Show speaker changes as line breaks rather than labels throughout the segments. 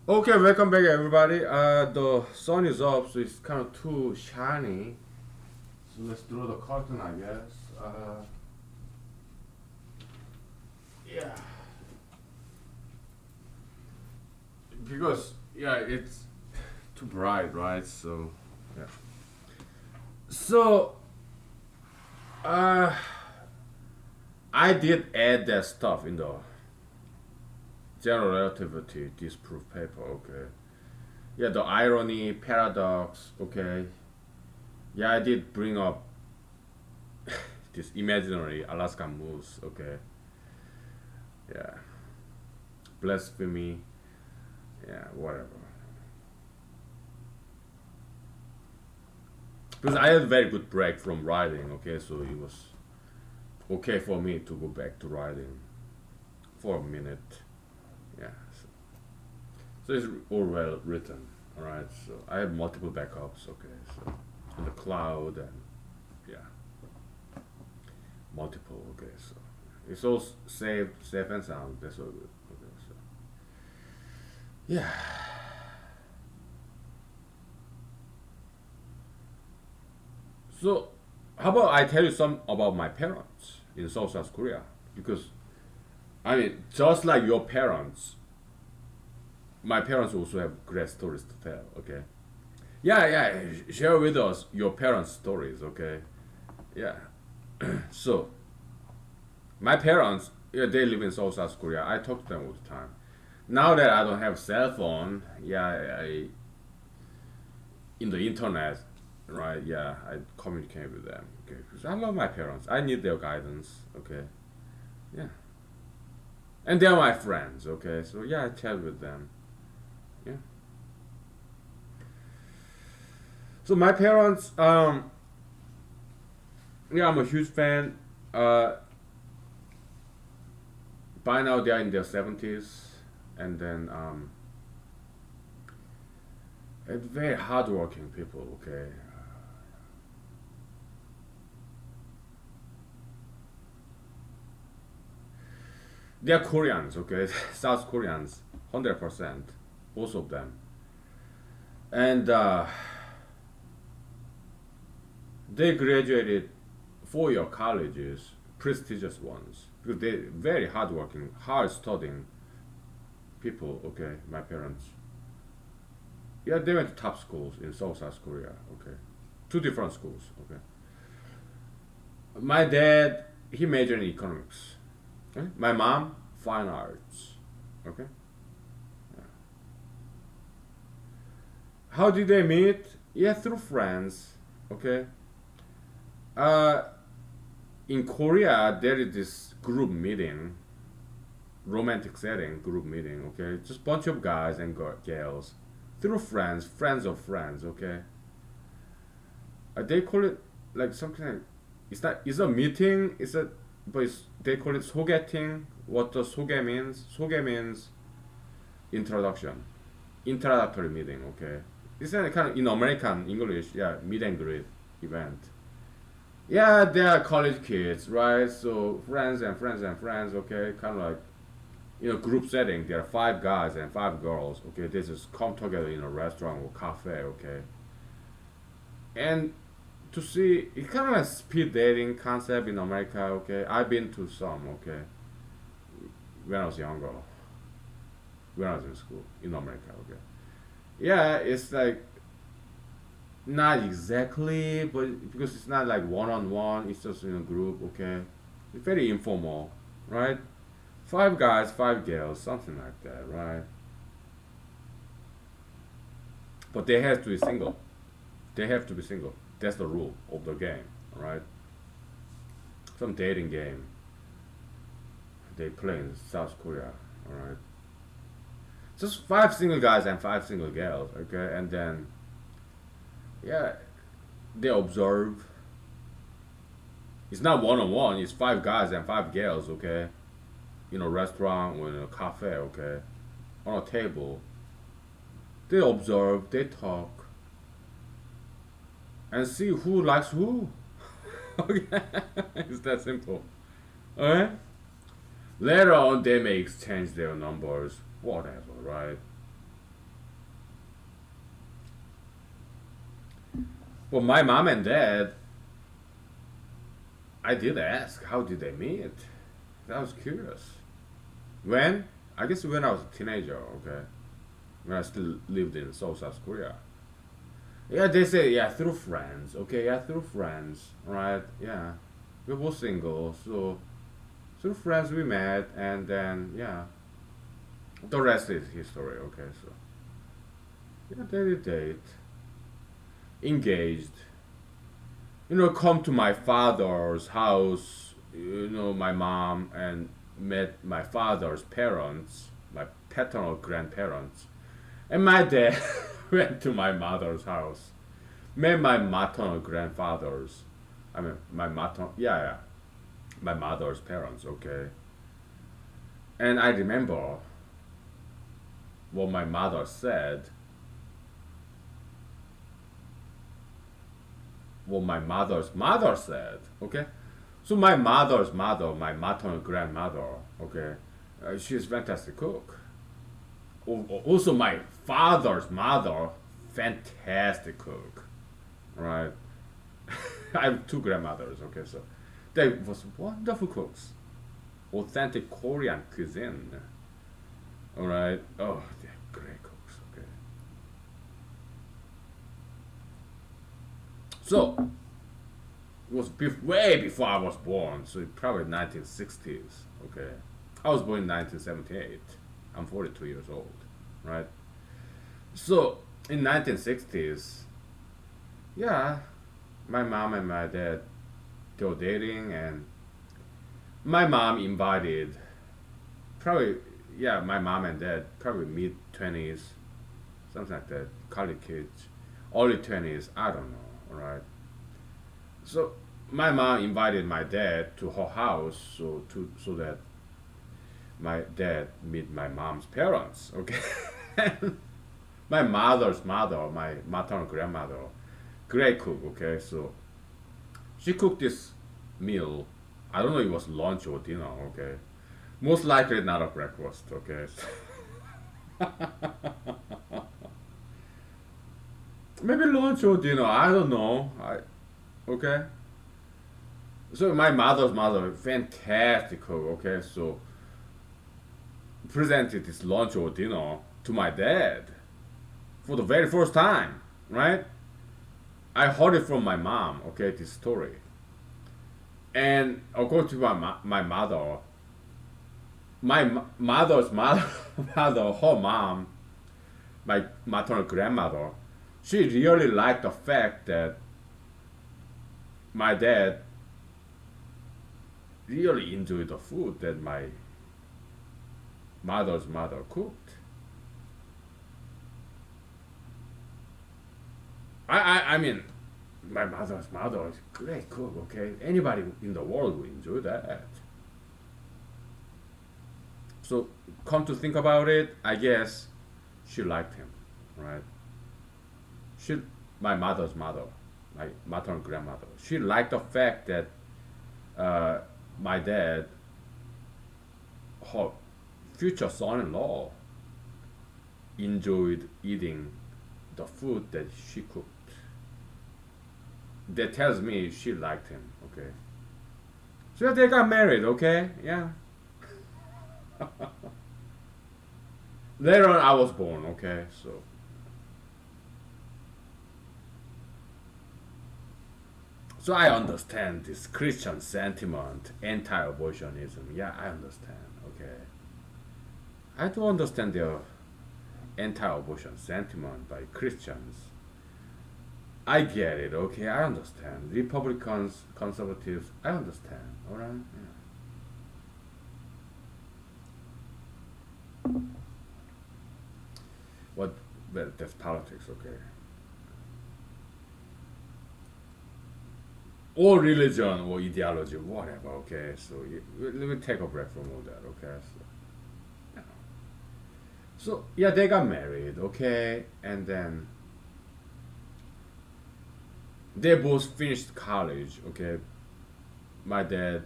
Okay, welcome back everybody. The sun is up, so it's kind of too shiny. So let's draw the curtain, I guess. Yeah, because it's too bright, right? So yeah. So uh, I did add that stuff in the general relativity disproof paper. Okay. Yeah, the irony, paradox. Okay. Yeah, I did bring up this imaginary Alaskan moose. Okay. Yeah, blasphemy. Yeah, whatever. Because I had a very good break from writing. Okay, so it was okay for me to go back to writing for a minute. Yeah. So it's all well written. All right. So I have multiple backups. Okay. So in the cloud and yeah, multiple. Okay. So it's all safe and sound. That's all good. Okay. So yeah. So, how about I tell you some about my parents in South Korea? Because I mean, just like your parents, my parents also have great stories to tell. Okay. Yeah, yeah. Share with us your parents' stories. Okay. Yeah. So, my parents, yeah, they live in South Korea. I talk to them all the time. Now that I don't have cell phone, yeah, in the internet, right? Yeah, I communicate with them. Okay, because I love my parents. I need their guidance. Okay, yeah, and they're my friends. Okay, so yeah, I chat with them. Yeah. So my parents, yeah, I'm a huge fan. Uh, by now they are in their 70s, and then very hardworking people. Okay, they're Koreans. Okay, South Koreans, 100%, both of them, and they graduated 4-year colleges, prestigious ones, because they very hardworking, hard studying people. Okay, my parents. Yeah, they went to top schools in South Korea. Okay, two different schools. Okay, my dad he majored in economics. Okay? My mom fine arts. Okay, how did they meet? Yeah, through friends. Okay, uh, in Korea there is this group meeting, romantic setting group meeting. Okay, just bunch of guys and girls through friends, friends of friends. Okay, they call it like something. Like, it's not. It's a meeting. It's a. But they call it 소개팅. What does 소개 means? 소개 means introduction, introductory meeting. Okay, it's a kind of in American English. Yeah, meet and greet event. Yeah, they are college kids, right? So friends and friends and friends. Okay, kind of like group setting. There are 5 guys and 5 girls. Okay, they just come together in a restaurant or cafe. Okay, and to see it's kind of like speed dating concept in America. Okay, I've been to some. Okay, when I was younger, when I was in school in America. Okay, yeah, it's like not exactly, but because it's not like one on one, it's just in a group. Okay, it's very informal, right? 5 guys, 5 girls, something like that, right? But they have to be single. They have to be single. That's the rule of the game, right? Some dating game they play in South Korea, all right? Just 5 single guys and 5 single girls, okay? And then, yeah, they observe. It's not one on one. It's 5 guys and 5 girls, okay? In a restaurant or in a cafe, okay? On a table. They observe. They talk and see who likes who. Okay, it's that simple. Okay. Later on, they may exchange their numbers, whatever, right? But my mom and dad, I did ask, how did they meet? I was curious. When? I guess when I was a teenager, okay. When I still lived in South Korea. Yeah, they say, yeah, through friends, okay, yeah, through friends, right? Yeah. We're both single, so through friends we met, and then, yeah, the rest is history, okay, so. Yeah, they date, engaged, come to my father's house, my mom, and met my father's parents, my paternal grandparents. And my dad went to my mother's house, met my maternal grandfathers. I mean, yeah, my mother's parents, okay? And I remember what my mother said, what my mother's mother said, okay? So my mother's mother, my maternal grandmother, okay, she's a fantastic cook. Also, my father's mother, fantastic cook, right? I have two grandmothers, okay, so they was wonderful cooks, authentic Korean cuisine, all right. Oh, they're great cooks, okay. So it was way before I was born, so probably 1960s, okay. I was born in 1978. I'm 42 years old, right? So in 1960s, yeah, my mom and my dad, they were dating, and my mom invited, probably, yeah, my mom and dad, probably mid 20s, something like that, college kids, early 20s, I don't know, right? So my mom invited my dad to her house, so that my dad meet my mom's parents, okay? My mother's mother, my maternal grandmother, great cook, okay? So she cooked this meal. I don't know if it was lunch or dinner, okay? Most likely not a breakfast, okay? Maybe lunch or dinner, I don't know. Okay? So my mother's mother, fantastic cook, okay? So presented this lunch or dinner to my dad for the very first time, right? I heard it from my mom, okay, this story. And according to my mother, mother's mother, mother, her mom, my maternal grandmother, she really liked the fact that my dad really enjoyed the food that my mother's mother cooked. I mean, my mother's mother is a great cook, okay? Anybody in the world will enjoy that. So, come to think about it, I guess she liked him, right? She, my mother's mother, my maternal grandmother, she liked the fact that uh, my dad, her future son-in-law, enjoyed eating the food that she cooked. That tells me she liked him, okay? So they got married, okay? Yeah. Later on, I was born, okay? So I understand this Christian sentiment, anti-abortionism. Yeah, I understand, okay? I do understand the anti-abortion sentiment by Christians. I get it, okay? I understand. Republicans, conservatives, I understand, alright? Yeah. What? Well, that's politics, okay? Or religion or ideology, whatever, okay? So let me take a break from all that, okay? Yeah. So yeah, they got married, okay? And then they both finished college, okay? My dad,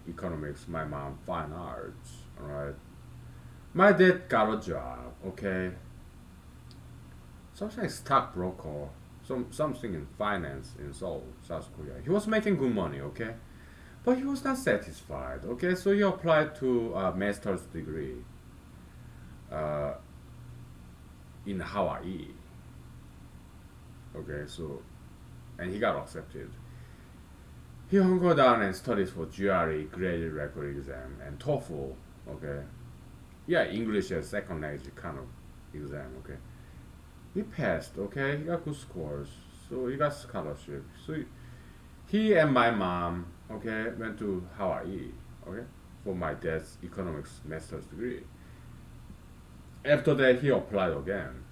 economics, my mom, fine arts, alright? My dad got a job, okay? Something like stockbroker, something in finance in Seoul, South Korea. He was making good money, okay, but he was not satisfied, okay. So he applied to a master's degree uh, in Hawaii, okay. So and he got accepted. He hunkered down and studied for GRE, graded record exam, and TOEFL, okay. Yeah, English as second language kind of exam, okay. He passed, okay. He got good scores, so he got scholarship. So he and my mom, okay, went to Hawaii, okay, for my dad's economics master's degree. After that, he applied again.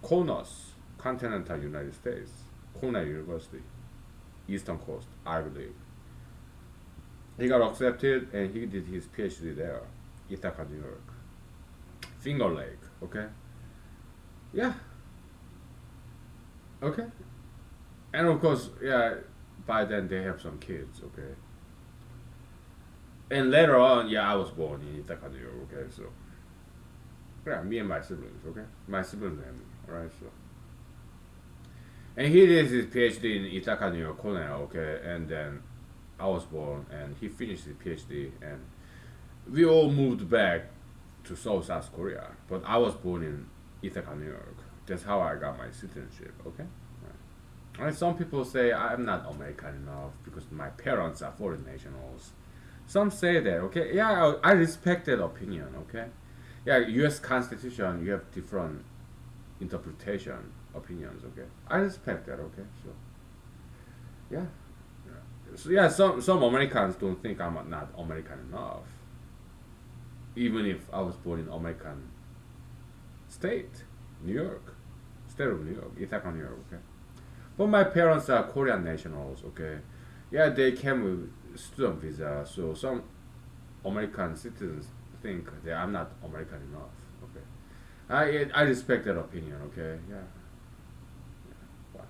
Corners, continental United States, Cornell University, Eastern Coast, Ivy League. He got accepted and he did his PhD there, Ithaca, New York. Finger Lake, okay? Yeah, okay. And of course, yeah, by then they have some kids, okay? And later on, yeah, I was born in Ithaca, New York, okay? So, yeah, me and my siblings, okay? My siblings and me, alright? So, and he did his PhD in Ithaca, New York, Cornell, okay? And then I was born and he finished his PhD and we all moved back to Seoul, South Korea. But I was born in Ithaca, New York. That's how I got my citizenship, okay? Right. And some people say I'm not American enough because my parents are foreign nationals. Some say that, okay? Yeah, I respect that opinion, okay? Yeah, U.S. Constitution, you have different interpretation, opinions, okay? I respect that, okay? So, yeah. So yeah, some Americans don't think I'm not American enough, even if I was born in American state, New York, state of New York, Ithaca, New York. Okay, but my parents are Korean nationals. Okay, yeah, they came with student visa, so some American citizens think that I'm not American enough. Okay, I respect that opinion. Okay, yeah, yeah.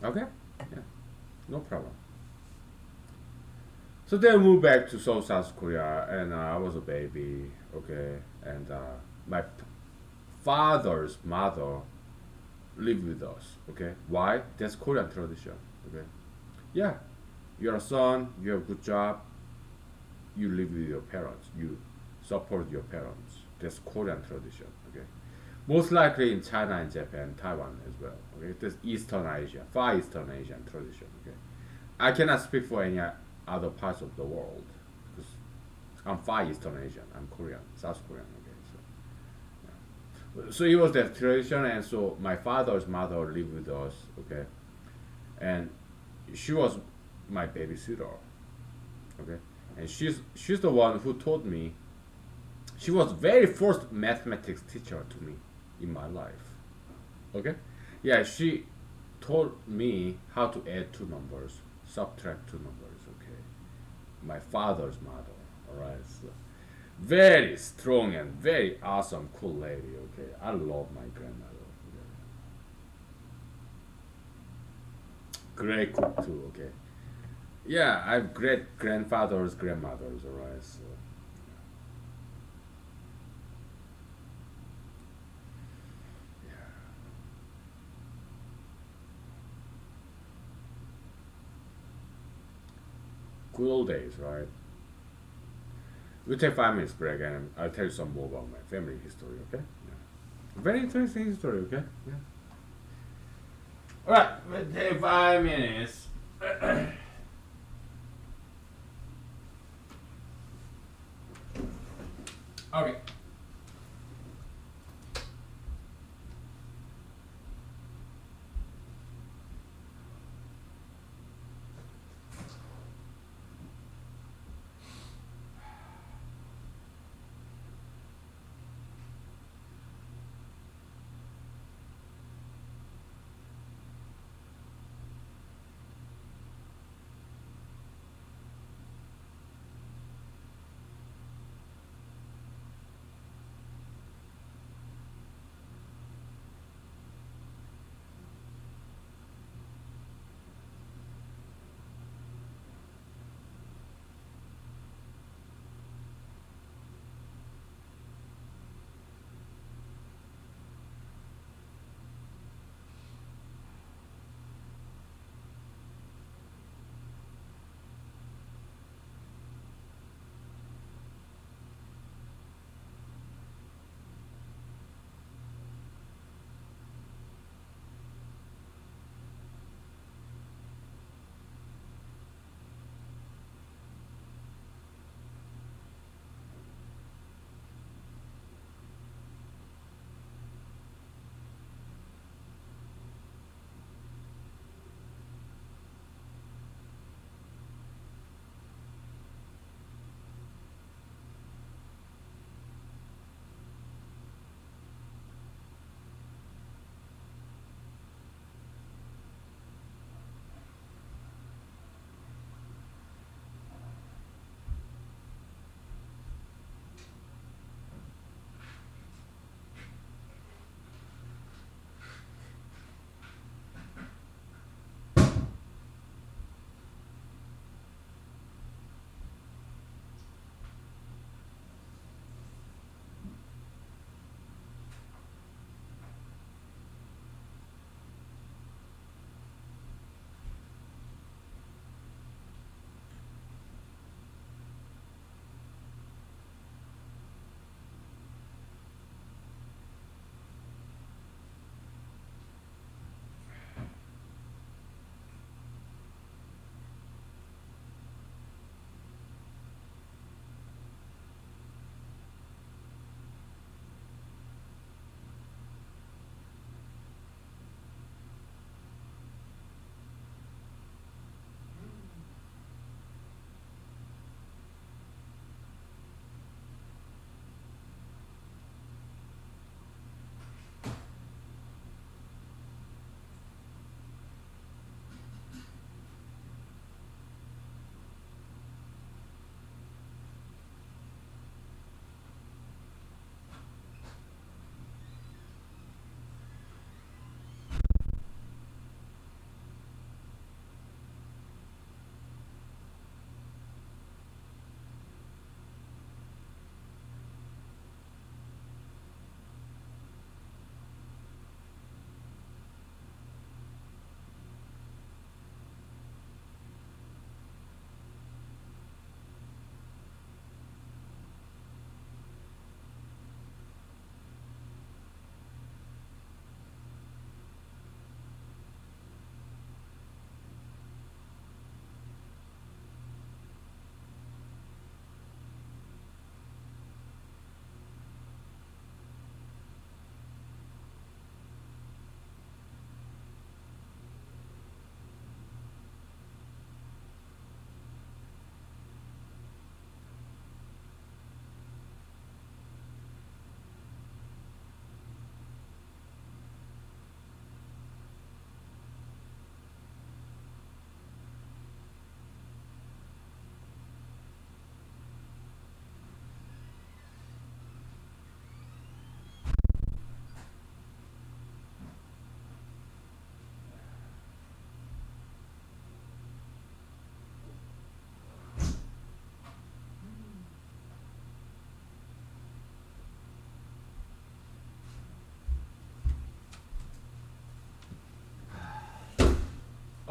Okay, yeah, no problem. So then I moved back to Seoul, South Korea, and I was a baby, okay, and my father's mother lived with us, okay. Why? That's Korean tradition, okay. Yeah, you're a son, you have a good job, you live with your parents, you support your parents. That's Korean tradition, okay. Most likely in China and Japan, Taiwan as well, okay. That's Eastern Asia, Far Eastern Asian tradition, okay. I cannot speak for any other parts of the world because I'm Far Eastern Asian. I'm Korean, South Korean. Okay, so yeah. So it was that tradition, and so my father's mother lived with us. Okay, and she was my babysitter. Okay, and she's the one who taught me. She was very first mathematics teacher to me in my life. Okay, yeah, she taught me how to add two numbers, subtract two numbers. Okay, my father's mother. All right, so very strong and very awesome, cool lady. Okay, I love my grandmother. Great cook too. Okay, yeah, I have great grandfathers, grandmothers. All right, so yeah, good old days, right? We'll take 5 minutes break and I'll tell you some more about my family history. Okay, yeah. Very interesting history. Okay, yeah. All right, we'll take 5 minutes. Okay.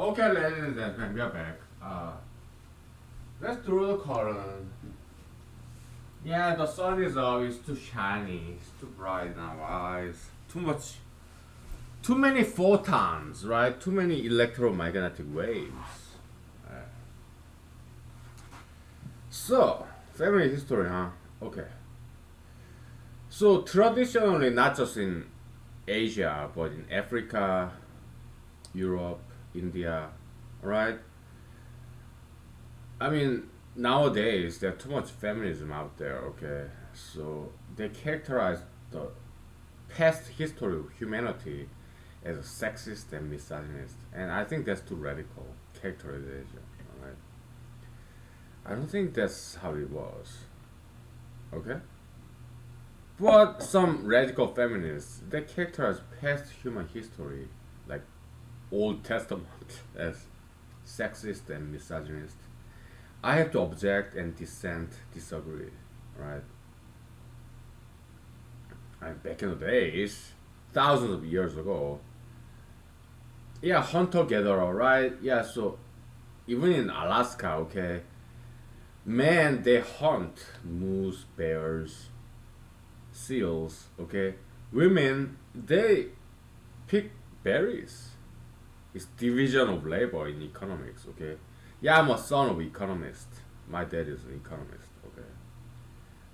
Okay, ladies and gentlemen, we are back. Let's draw the current. Yeah, the sun is up. It's too shiny. It's too bright in our eyes. Too many photons, right? Too many electromagnetic waves. Uh, so, family history, huh? Okay. So traditionally, not just in Asia, but in Africa, Europe, India, right? I mean, nowadays there's too much feminism out there. Okay, so they characterize the past history of humanity as sexist and misogynist, and I think that's too radical characterization. Right? I don't think that's how it was. Okay, but some radical feminists they characterize past human history, like Old Testament, as sexist and misogynist. I have to object and disagree, right? Back in the days, thousands of years ago, yeah, hunter gatherer, right? Yeah, so even in Alaska, okay, men they hunt moose, bears, seals, okay. Women they pick berries. It's division of labor in economics, okay. Yeah, I'm a son of economist. My dad is an economist, okay.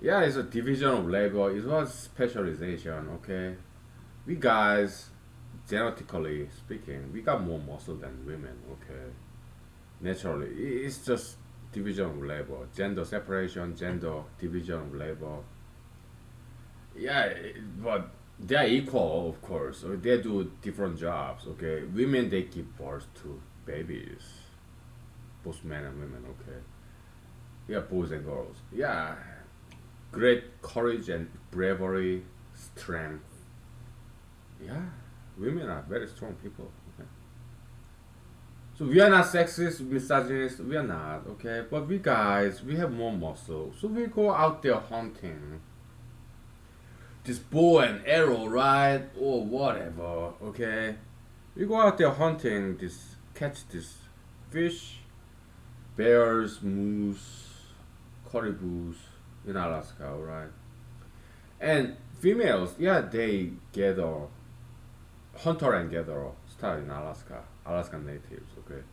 Yeah, it's a division of labor. It was specialization, okay. We guys, genetically speaking, we got more muscle than women, okay. Naturally, it's just division of labor, gender separation, gender division of labor. Yeah, but they are equal, of course. So they do different jobs, okay. Women they give birth to babies, both men and women, okay. Yeah, boys and girls. Yeah, great courage and bravery, strength. Yeah, women are very strong people. Okay, so we are not sexist, misogynist. We are not okay, but we guys we have more muscle, so we go out there hunting. This bow and arrow, right, or whatever. Okay, we go out there hunting. This catch this fish, bears, moose, caribous in Alaska, right? And females, yeah, they gather hunter and gatherer start in Alaska, Alaskan natives. Okay,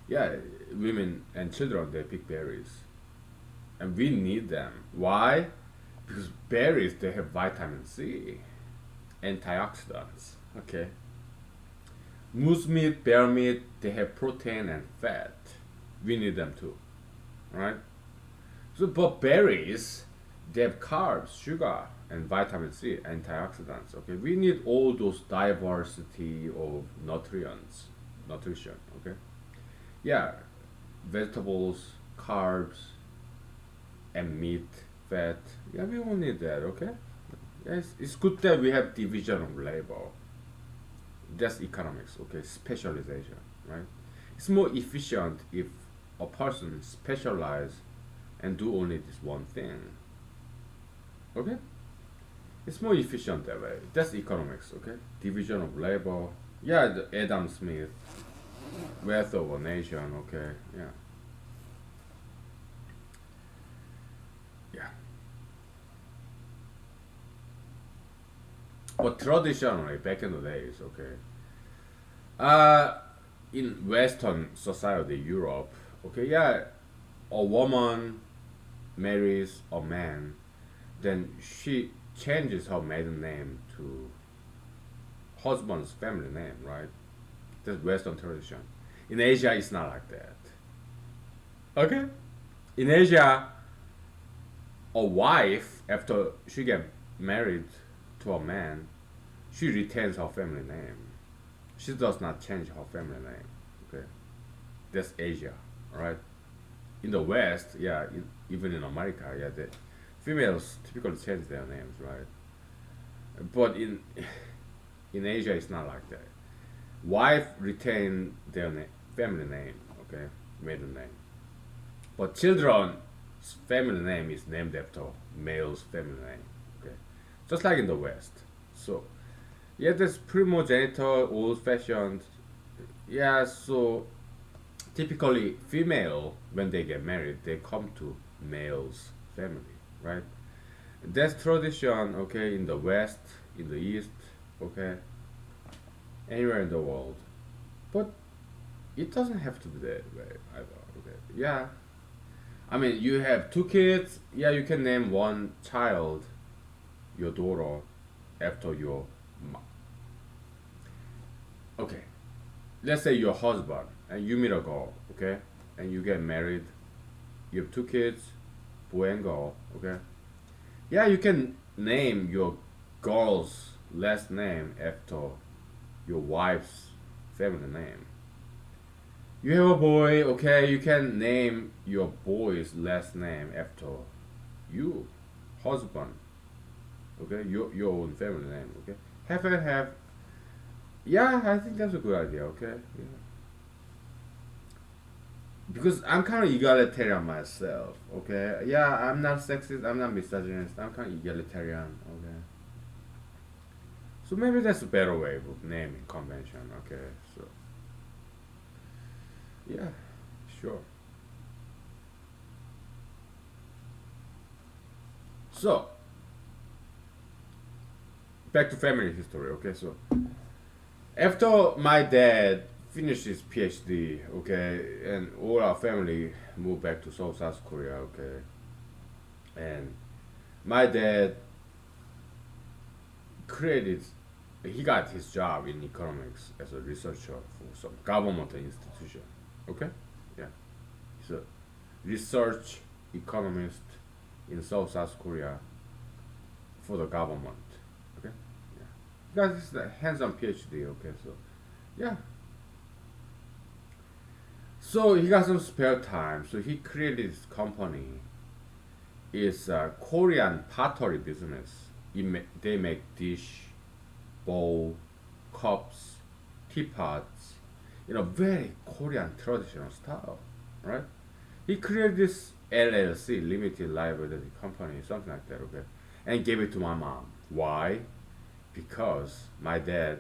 yeah, women and children they pick berries, and we need them. Why? Because berries they have vitamin C, antioxidants. Okay, moose meat, bear meat they have protein and fat. We need them too, right? So, but berries they have carbs, sugar, and vitamin C, antioxidants. Okay, we need all those diversity of nutrition. Okay, yeah, vegetables, carbs, and meat, fat. Yeah, we all need that. Okay, yes, it's good that we have division of labor. That's economics. Okay, specialization, right? It's more efficient if a person specialize and do only this one thing. Okay, it's more efficient that way. That's economics, okay? Division of labor. Yeah, the Adam Smith, wealth of a nation, okay? Yeah. Yeah. But traditionally, back in the days, okay, uh, in Western society, Europe, okay, yeah, a woman marries a man, then she changes her maiden name to husband's family name, right? That's Western tradition. In Asia, it's not like that. Okay. In Asia, a wife after she get married to a man, she retains her family name. She does not change her family name. Okay, that's Asia, right? In the West, yeah, even in America, yeah, the females typically change their names, right? But in Asia, it's not like that. Wife retain their family name, okay, maiden name. But children's family name is named after male's family name, okay, just like in the West. So yeah, that's primogenital, old-fashioned. Yeah, so typically female when they get married, they come to male's family, right? That's tradition, okay, in the West, in the East, okay, anywhere in the world. But it doesn't have to be that way either. Okay. Yeah. I mean, you have two kids. Yeah, you can name one child your daughter after your mom. Okay. Let's say your husband and you meet a girl. Okay, and you get married. You have two kids, boy and girl. Okay. Yeah, you can name your girl's last name after your wife's family name. You have a boy, okay, you can name your boy's last name after you, husband, okay, your own family name, okay. Half and half. Yeah, I think that's a good idea, okay. Yeah. Because I'm kind of egalitarian myself, okay. Yeah, I'm not sexist, I'm not misogynist, I'm kind of egalitarian, okay. So maybe that's a better way of naming convention, okay. So yeah, sure. So back to family history, okay. So after my dad finished his PhD, okay, and all our family moved back to South Korea, okay, and my dad created, he got his job in economics as a researcher for some government institution, okay, yeah, he's a research economist in South Korea for the government, okay, yeah, he got his hands-on PhD, okay, so yeah. So he got some spare time. So he created this company. It's a Korean pottery business. They make dish, bowl, cups, teapots, very Korean traditional style, right? He created this LLC, limited liability company, something like that, okay, and gave it to my mom. Why? Because my dad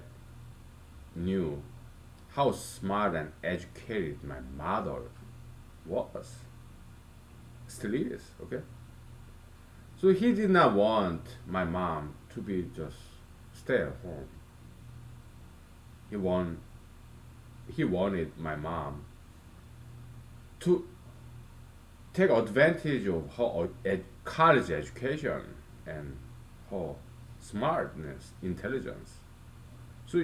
knew how smart and educated my mother was, still is, okay? So he did not want my mom to be just stay at home. He want he wanted my mom to take advantage of her college education and her smartness, intelligence. So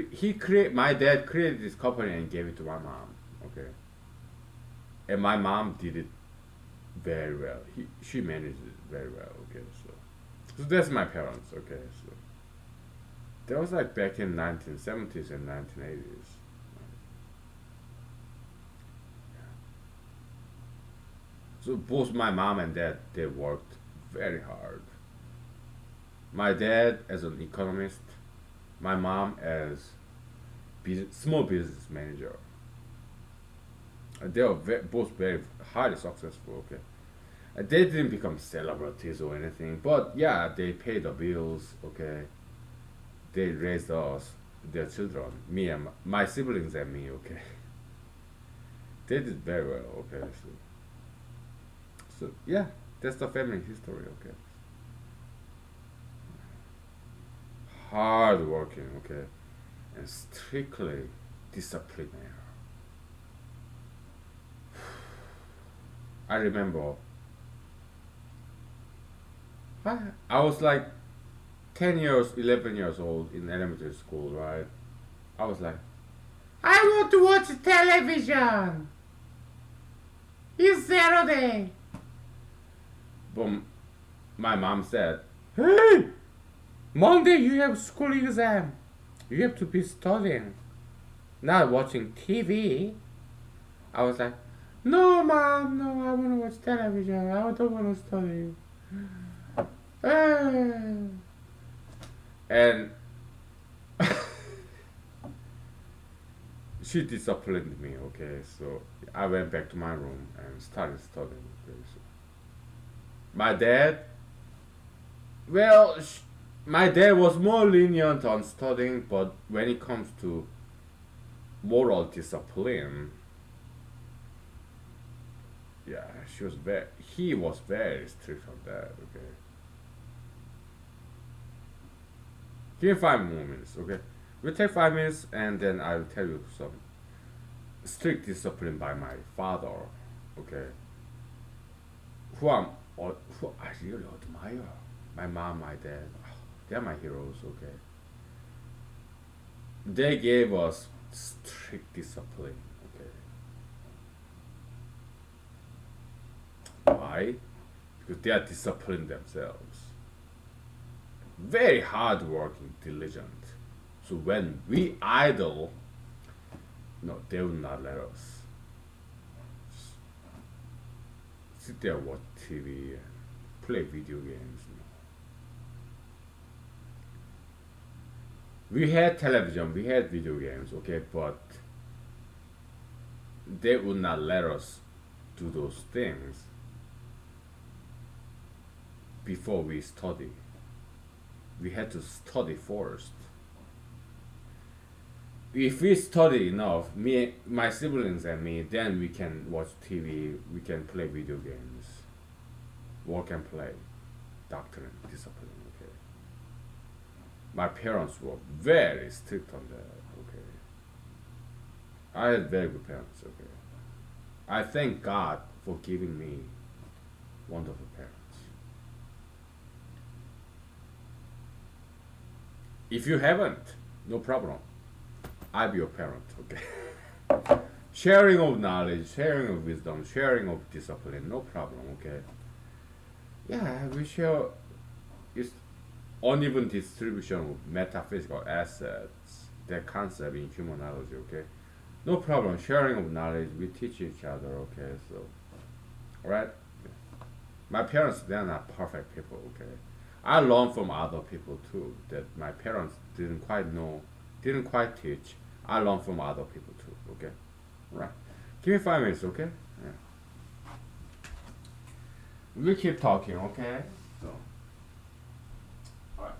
my dad created this company and gave it to my mom. Okay, and my mom did it very well. She managed it very well. Okay, so that's my parents. Okay, so that was like back in 1970s and 1980s. So both my mom and dad, they worked very hard. My dad as an economist, my mom as small business manager. They were both very highly successful. Okay, they didn't become celebrities or anything, but yeah, they paid the bills. Okay, they raised us, their children, me and my siblings and me. Okay, they did very well. Okay, so yeah, that's the family history. Okay, hard working. Okay, and strictly disciplinary. I remember I was like 10 years, 11 years old in elementary school, right? I was like, I want to watch television. It's Saturday. But my mom said, hey, Monday you have school exam. You have to be studying, not watching TV. I was like, no, mom, no, I want to watch television. I don't want to study. And she disciplined me, okay? So I went back to my room and started studying. Okay? So my dad, well, my dad was more lenient on studying, but when it comes to moral discipline. Yeah, he was very strict on that. Okay, give me 5 more minutes. Okay, we take 5 minutes, and then I will tell you some strict discipline by my father. Okay, who I'm who I really admire. My mom, my dad, they're my heroes. Okay, they gave us strict discipline. Okay, why? Because they are disciplined themselves. Very hardworking, diligent. So when we idle, no, they will not let us sit there watch TV and play video games. We had television, we had video games, okay, but they would not let us do those things before we study. We had to study first. If we study enough, me, my siblings and me, then we can watch TV, we can play video games, work and play, doctrine, discipline. Okay. My parents were very strict on that. Okay. I had very good parents. Okay. I thank God for giving me wonderful parents. If you haven't, no problem. I'll be your parent. Okay. Sharing of knowledge, sharing of wisdom, sharing of discipline, no problem. Okay. Yeah, we share. It's uneven distribution of metaphysical assets. That concept in humanology. Okay. No problem. Sharing of knowledge. We teach each other. Okay. So, all right. My parents, they're not perfect people. Okay. I learned from other people too that my parents didn't quite know, didn't quite teach. I learned from other people too. Okay. All right. Give me 5 minutes. Okay. Yeah. We keep talking. Okay. So. All right.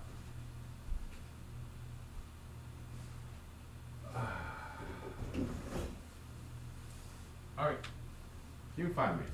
All right. Give me 5 minutes.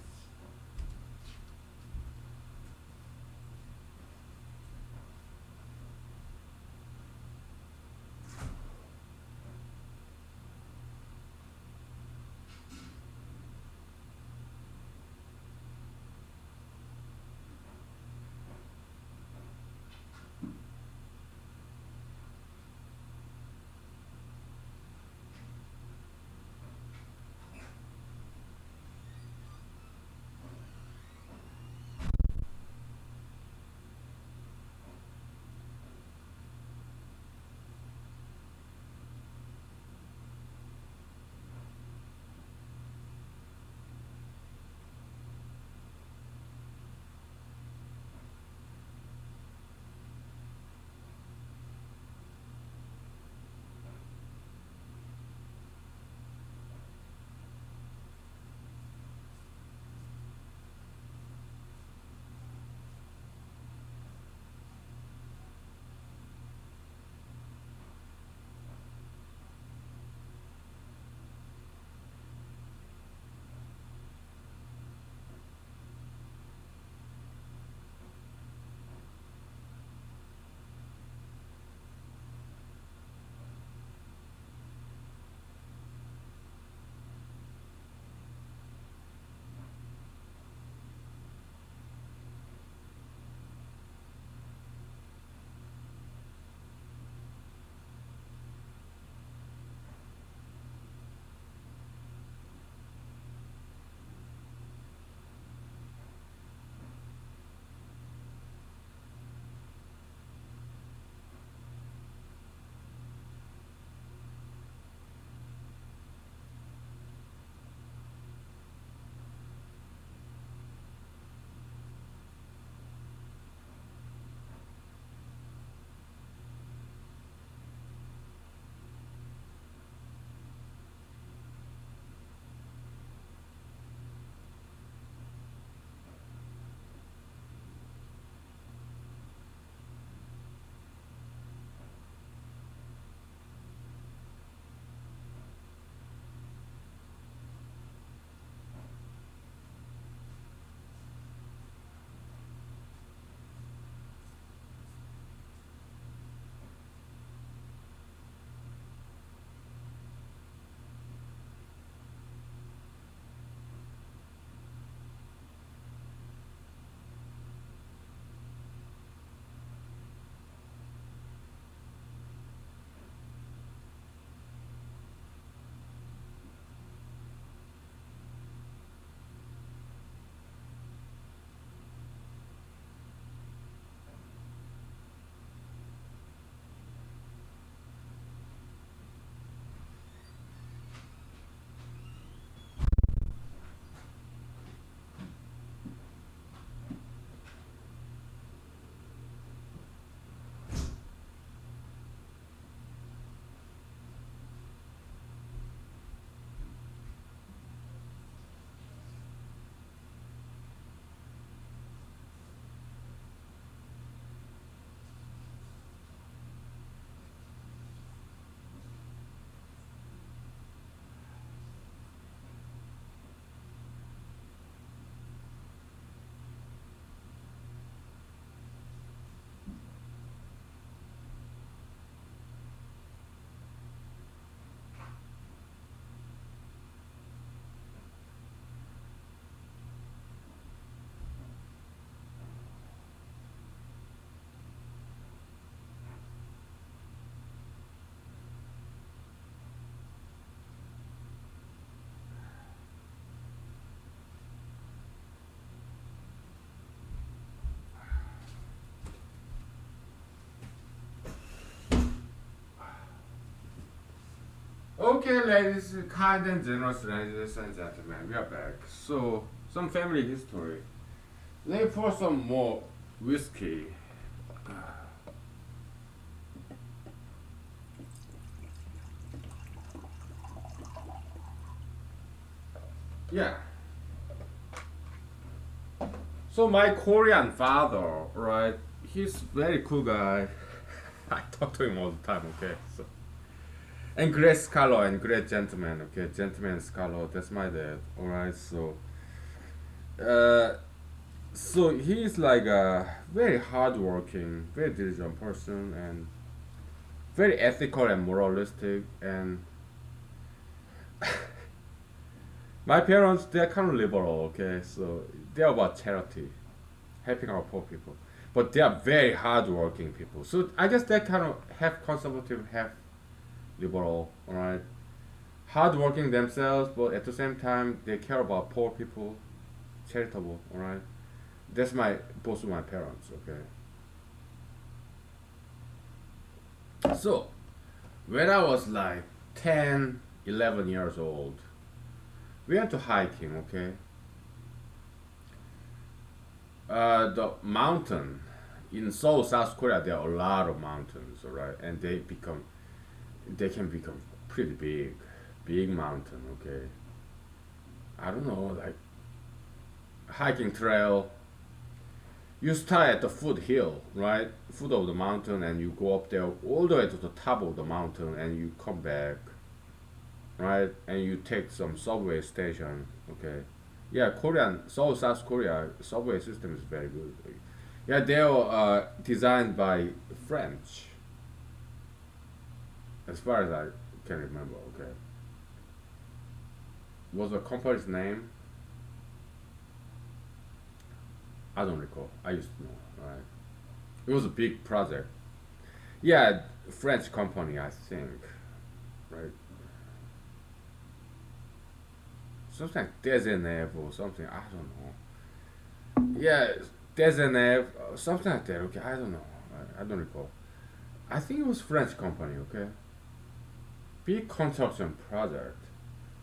Okay, ladies, kind and generous ladies and gentlemen, we are back. So, some family history. Let me pour some more whiskey. Yeah. So my Korean father, right? He's very cool guy. I talk to him all the time. Okay, so and great scholar and great gentleman. Okay, gentleman scholar. That's my dad. All right, uh, so he's like a very hardworking, very diligent person, and very ethical and moralistic. And my parents, they're kind of liberal. Okay, so they're about charity, helping our poor people, but they are very hardworking people. So I guess they kind of half conservative, half liberal. All right, hardworking themselves, but at the same time they care about poor people, charitable. All right, that's my both of my parents. Okay, so when I was like 10, 11 years old, we went to hiking. Okay, the mountain in Seoul, South Korea, there are a lot of mountains. All right, and they can become pretty big mountain. Okay, I don't know, like hiking trail. You start at the foothill, right? Foot of the mountain, and you go up there all the way to the top of the mountain, and you come back, right? And you take some subway station, okay? Yeah, Korean, Seoul, South Korea subway system is very good. Yeah, they are designed by French, as far as I can remember. Okay, was the company's name? I don't recall. I used to know, right? It was a big project. Yeah, French company, I think, right? Something like Desenev or something. I don't know. Yeah, Desenev, something like that. Okay, I don't know. I don't recall. I think it was French company. Okay, big construction project,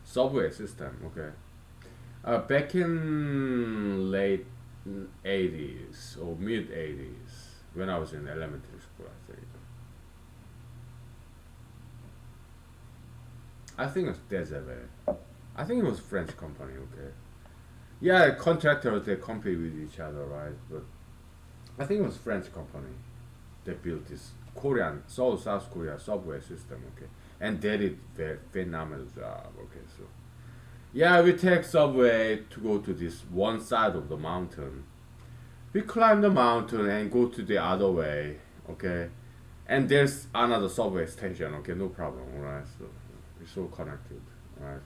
subway system. Okay, back in late 80s or mid 80s when I was in elementary school. I think it was Desenev. I think it was French company. Okay. Yeah, contractors they compete with each other, right? But I think it was French company that built this Korean, Seoul, South Korea subway system. Okay, and they did very phenomenal job. Okay, so yeah, we take subway to go to this one side of the mountain. We climb the mountain and go to the other way. Okay, and there's another subway station. Okay, no problem. Alright, so we're so connected. Alright,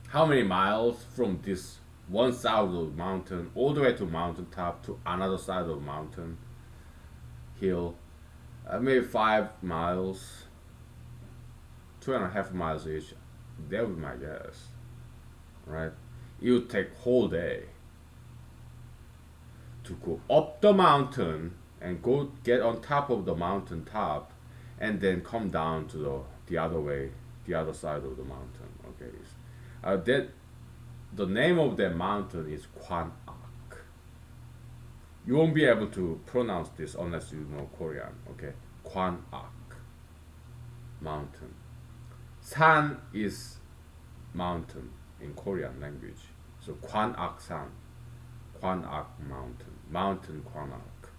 how many miles from this one side of the mountain all the way to mountain top to another side of the mountain hill? Maybe 5 miles, 2.5 miles each. That would be my guess, right? It would take whole day to go up the mountain and go get on top of the mountain top, and then come down to the other way, the other side of the mountain. Okay, that the name of that mountain is Kwan Ak. You won't be able to pronounce this unless you know Korean. Okay, Kwan Ak mountain. San is mountain in Korean language. So Kwan Ak San, Kwan Ak mountain, mountain Kwan Ak,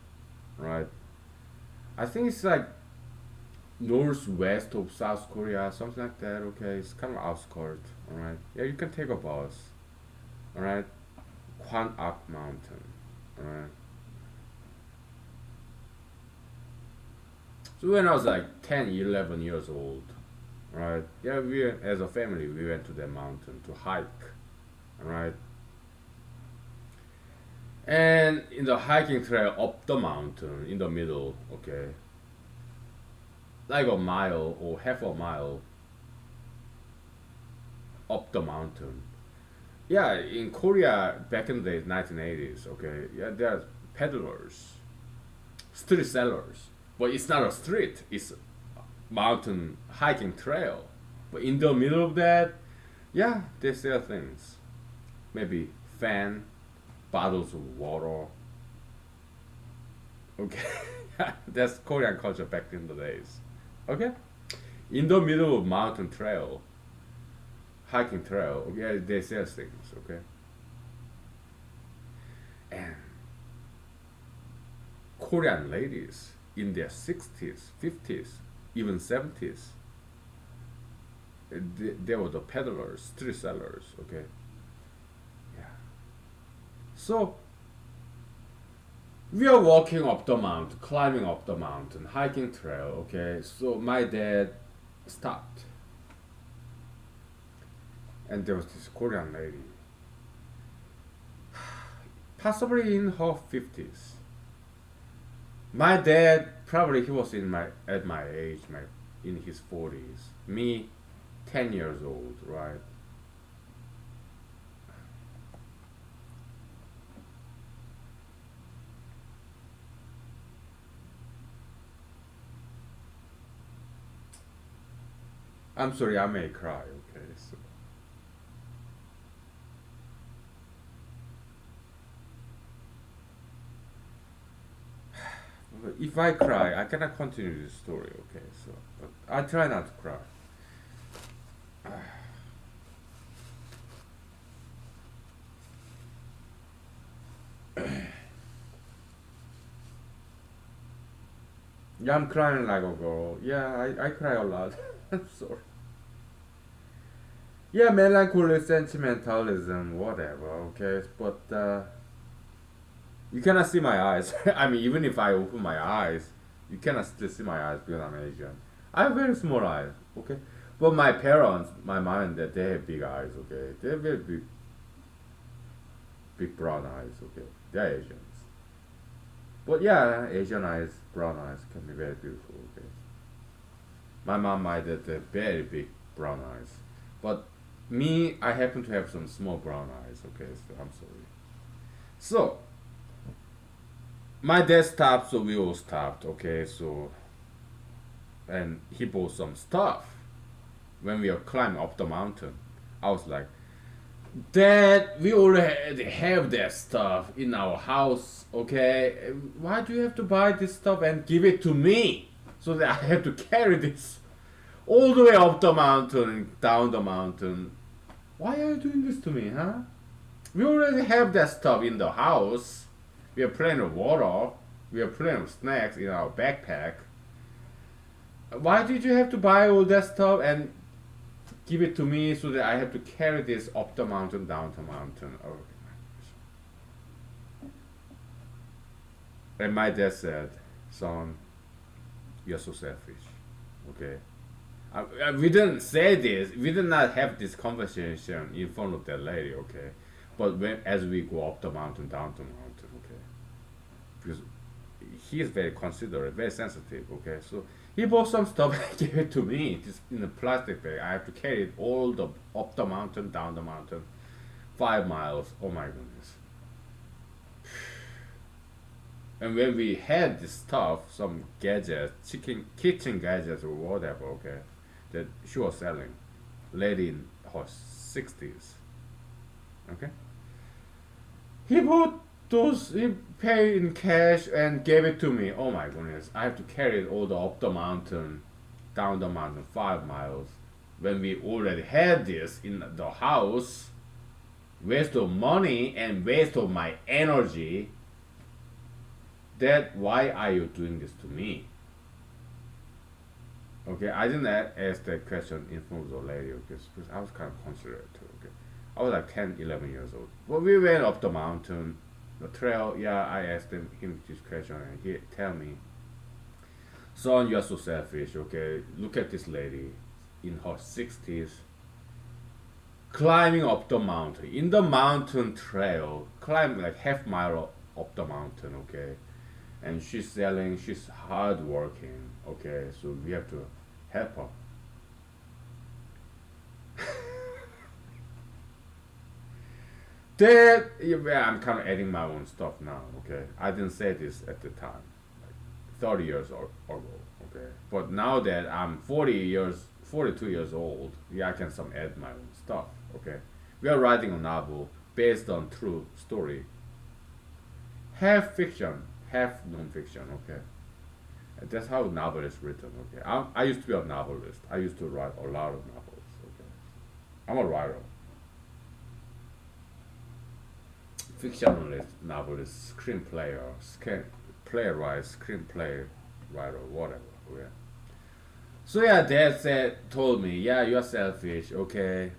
right? I think it's like northwest of South Korea, something like that. Okay, it's kind of outskirts. All right. Yeah, you can take a bus. All right. Kwan Ak mountain. All right. So when I was like 10, 11 years old, right? Yeah, we as a family we went to the mountain to hike, right? And in the hiking trail up the mountain in the middle, okay, like a mile or half a mile up the mountain. Yeah, in Korea back in the 1980s, okay, yeah, there are peddlers, street sellers, but it's not a street; it's a mountain hiking trail. But in the middle of that, yeah, they sell things. Maybe fan, bottles of water. Okay, that's Korean culture back in the days. Okay, in the middle of mountain trail, hiking trail. Okay, they sell things. Okay, and Korean ladies in their 60s, 50s, even 70s, they were the peddlers, street sellers. Okay, yeah. So we are walking up the mountain, climbing up the mountain, hiking trail. Okay, so my dad stopped, and there was this Korean lady, possibly in her 50s. My dad probably he was in my at my age, my in his 40s. Me, 10 years old, right? I'm sorry, I may cry. Okay, so if I cry, I cannot continue this story. Okay, so but I try not to cry. Yeah, I'm crying like a girl. Yeah, I cry a lot. I'm sorry. Yeah, melancholy, sentimentalism, whatever. Okay, but you cannot see my eyes. I mean, even if I open my eyes, you cannot still see my eyes because I'm Asian. I have very small eyes. Okay, but my parents, my mom and dad, they have big eyes. Okay, they have very big, big brown eyes. Okay, they're Asians. But yeah, Asian eyes, brown eyes can be very beautiful. Okay, my mom, my dad, they have very big brown eyes. But me, I happen to have some small brown eyes. Okay, so I'm sorry. So my dad stopped, so we all stopped. Okay, so and he bought some stuff when we were climbing up the mountain. I was like, Dad, we already have that stuff in our house. Okay, why do you have to buy this stuff and give it to me so that I have to carry this all the way up the mountain and down the mountain? Why are you doing this to me, huh? We already have that stuff in the house. We have plenty of water. We have plenty of snacks in our backpack. Why did you have to buy all that stuff and give it to me so that I have to carry this up the mountain, down the mountain? Oh, and my dad said, "Son, you're so selfish." Okay. We didn't say this. We did not have this conversation in front of that lady. Okay. But as we go up the mountain, down the mountain, okay, because he is very considerate, very sensitive. Okay, so he bought some stuff and gave it to me, just in a plastic bag. I have to carry it all the up the mountain, down the mountain, 5 miles. Oh my goodness! And when we had this stuff, some gadgets, kitchen gadgets or whatever, okay, that she was selling, lady in her 60s, okay, he bought those, he paid in cash and gave it to me. Oh my goodness, I have to carry it all the up the mountain, down the mountain, 5 miles. When we already had this in the house, waste of money and waste of my energy. That why are you doing this to me? Okay, I didn't ask that question in front of the lady, okay, because I was kind of considerate too. Okay, I was like 10, 11 years old. But we went up the mountain, the trail. Yeah, I asked him this question, and he tell me, "Son, you're so selfish. Okay, look at this lady, in her 60s, climbing up the mountain in the mountain trail, climbing like half mile up the mountain. Okay, and she's selling. She's hard working. Okay, so we have to help her." That, yeah, I'm kind of adding my own stuff now. Okay, I didn't say this at the time, like 30 years ago. Okay, but now that I'm 42 years old. Yeah, I can some add my own stuff. Okay, we are writing a novel based on true story, half fiction, half non-fiction. Okay, and that's how novel is written. Okay, I used to be a novelist. I used to write a lot of novels. Okay, I'm a writer, fictionalist, novelist, playwright, screenplay writer, whatever. Okay. So yeah, dad told me, yeah, you're selfish. Okay,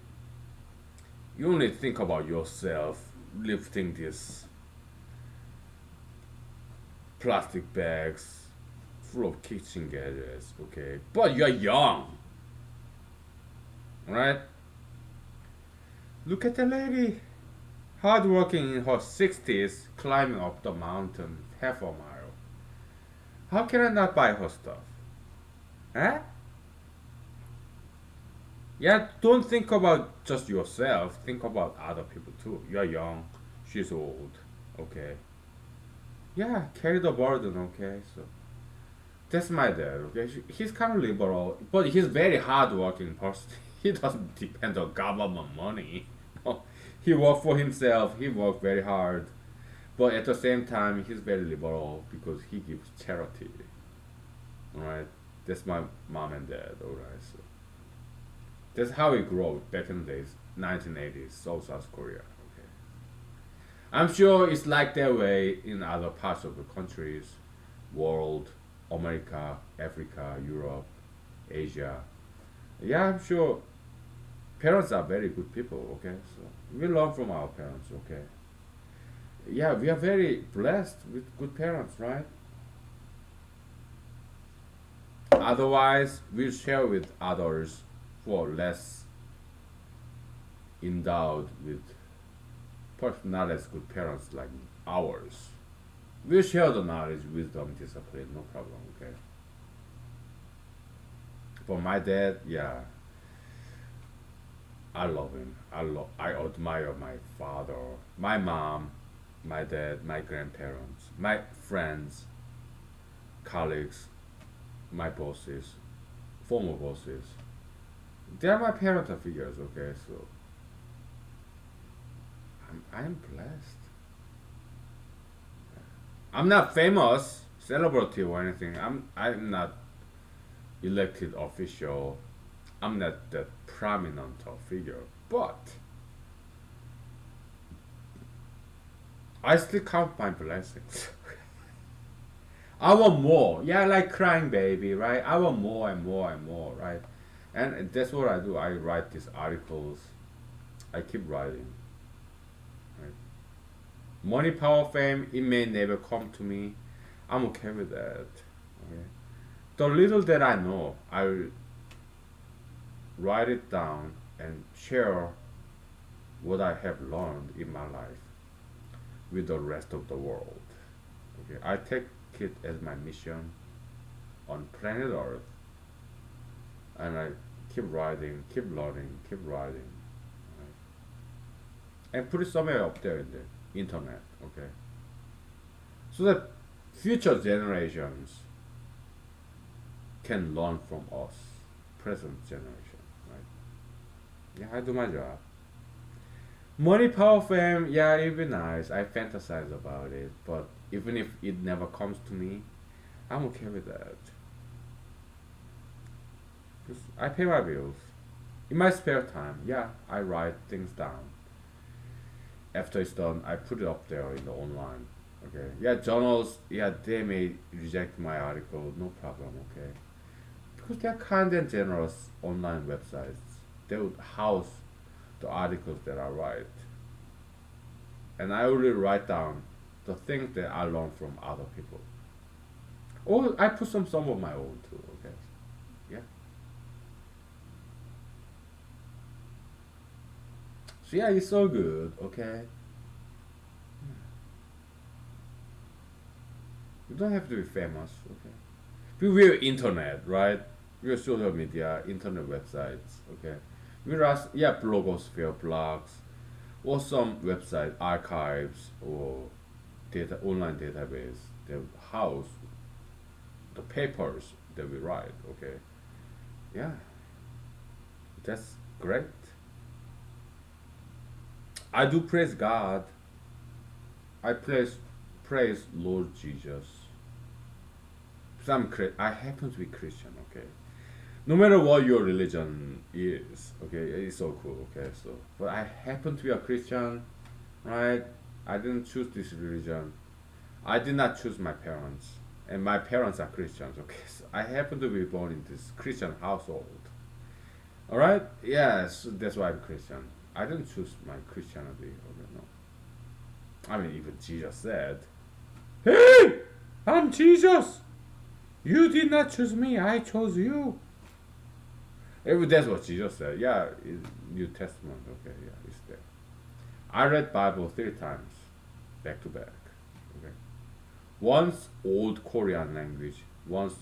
you only think about yourself, lifting these plastic bags full of kitchen gadgets. Okay, but you're young, right? Look at the lady, hardworking in her 60s, climbing up the mountain half a mile. How can I not buy her stuff? Huh? Yeah, don't think about just yourself. Think about other people too. You're young, she's old. Okay. Yeah, carry the burden. Okay, so that's my dad. Okay, he's kind of liberal, but he's very hardworking person. He doesn't depend on government money. He work for himself. He work very hard, but at the same time, he's very liberal because he gives charity. Alright, that's my mom and dad. Alright, so that's how we grew up back in the days, 1980s, South Korea. Okay, I'm sure it's like that way in other parts of the countries, world, America, Africa, Europe, Asia. Yeah, I'm sure parents are very good people. Okay, so we learn from our parents. Okay, yeah, we are very blessed with good parents, right? Otherwise, we share with others who are less endowed with not as good parents like ours. We share the knowledge, wisdom, discipline, no problem, okay? For my dad, yeah, I love him. I admire my father, my mom, my dad, my grandparents, my friends, colleagues, my bosses, former bosses. They're my parental figures, okay? So I'm blessed. I'm not famous, celebrity or anything. I'm not elected official. I'm not that prominent figure, but I still count my blessings. I want more. Yeah, like crying baby, right? I want more and more and more, right? And that's what I do. I write these articles. I keep writing. Right? Money, power, fame, it may never come to me. I'm okay with that. Okay? The little that I know, I will write it down and share what I have learned in my life with the rest of the world. Okay, I take it as my mission on planet Earth, and I keep writing, keep learning, keep writing, right? And put it somewhere up there in the internet. Okay, so that future generations can learn from us, present generation, right? Yeah, I do my job. Money, power, fame, yeah, it'd be nice. I fantasize about it, but even if it never comes to me, I'm okay with that. 'Cause I pay my bills. In my spare time, yeah, I write things down. After it's done, I put it up there in the online. Okay, yeah, journals, yeah, they may reject my article, no problem, okay? Because they're kind and generous online websites. They would house the articles that I write. And I only write down the things that I learn from other people. Or I put some of my own too, okay? Yeah. So yeah, it's so good, okay? You don't have to be famous, okay? We're internet, right? We're social media, internet websites, okay? We're yeah, blogosphere, blogs, or some website archives or data online database that house the papers that we write. Okay, yeah. That's great. I do praise God. I praise Lord Jesus. So I happen to be Christian, okay? No matter what your religion is, okay, it's so cool, okay? So, but I happen to be a Christian, right? I didn't choose this religion. I did not choose my parents, and my parents are Christians, okay? So I happen to be born in this Christian household, all right? Yes, that's why I'm Christian. I didn't choose my Christianity, okay? No. I mean, even Jesus said, "Hey, I'm Jesus. You did not choose me. I chose you." That's what Jesus said. Yeah, New Testament. Okay, yeah, it's there. I read Bible 3 times, back to back. Okay, once old Korean language, once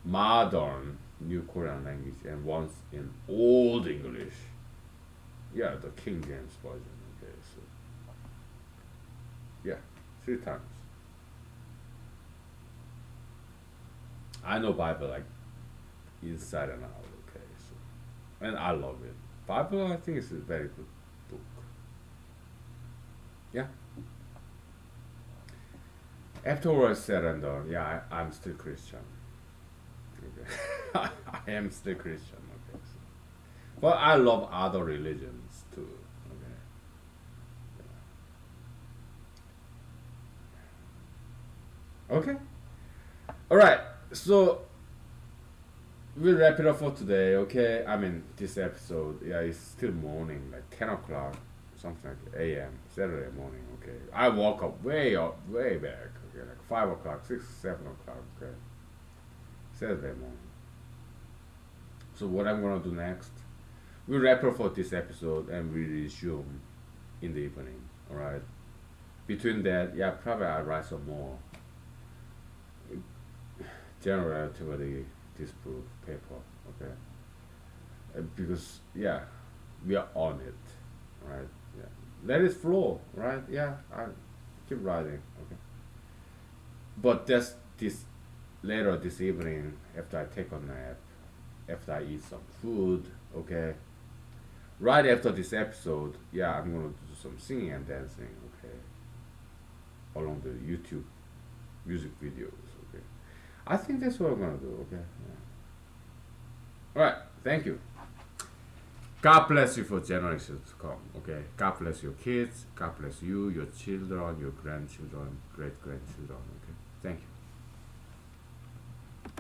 modern New Korean language, and once in old English. Yeah, the King James version. Okay, so yeah, 3 times. I know Bible like inside and out. Okay, so and I love it. Bible, I think, is a very good book. Yeah. After all is said and done, yeah, I'm still Christian. Okay. I am still Christian. Okay, so. But I love other religions too. Okay. Okay. All right. So we'll wrap it up for today. Okay. I mean, this episode. Yeah, it's still morning, like 10 o'clock, something like a.m. Saturday morning. Okay. I woke up, way back. Okay, like 5 o'clock, 6, 7 o'clock. Okay. Saturday morning. So what I'm gonna do next? We'll wrap up for this episode and we resume in the evening. All right. Between that, yeah, probably I'll write some more general relativity disproof paper. Okay. Because yeah, we are on it. Right. Yeah. Let it flow. Right. Yeah. I keep writing. Okay. But that's this later this evening after I take a nap, after I eat some food. Okay. Right after this episode, yeah, I'm gonna do some singing and dancing, okay, along the YouTube music videos, okay. I think that's what I'm gonna do, okay. Yeah. All right, thank you. God bless you for generations to come, okay. God bless your kids. God bless you, your children, your grandchildren, great grandchildren, okay. Thank you.